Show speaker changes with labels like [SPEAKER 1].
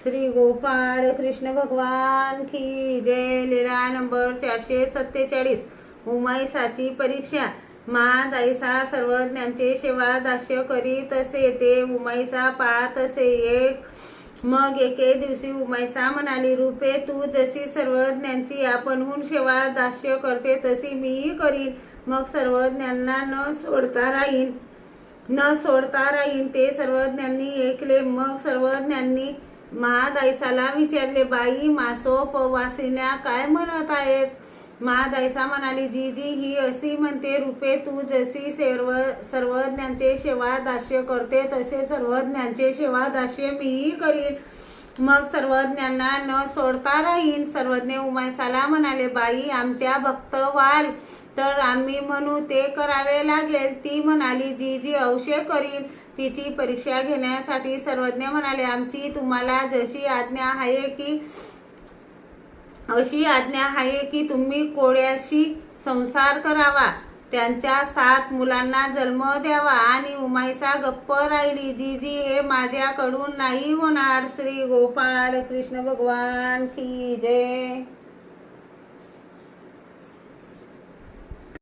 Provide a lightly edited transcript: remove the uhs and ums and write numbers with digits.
[SPEAKER 1] श्री गोपाळ कृष्ण भगवान की जय। लीला नंबर 447। उमाईसाची परीक्षा। महादाईसा सर्वज्ञांचे सेवा दास्य करीत असे, ते उमाईसा पाहत असे। मग एके दिवशी उमाईसा म्हणाली, रूपे तू जशी सर्वज्ञांची आपणहून सेवा दास्य करते तशी मीही करीन। मग सर्वज्ञांना न सोडता राहीन। ते सर्वज्ञांनी ऐकले। मग सर्वज्ञांनी महादाईसाला विचारले, बाई मासोपवासिन्या काय म्हणत आहेत? महादाईसा म्हणाली, जीजी ही अशी म्हणते, रूपे तू जशी सर्वज्ञांचे सेवा दास्य करते तसे सर्वज्ञांचे सेवा दास्य मीही करीन। मग सर्वज्ञांना न सोडता राहीन। सर्वज्ञ उमाईसाला म्हणाले, बाई आमच्या भक्त व्हाल तर आम्ही म्हणू ते करावे लागेल। ती म्हणाली, जीजी अवश्य करीन। तिची परीक्षा घेण्यासाठी सर्वज्ञ म्हणाले, आमची तुम्हाला अशी आज्ञा आहे की तुम्ही कोळ्याशी संसार करावा, त्यांच्या 7 मुलांना जन्म द्यावा। आणि उमाईसा गप्प राहिली। जीजी हे माझ्याकडून नाही होणार। श्री गोपाळ कृष्ण भगवान की जय।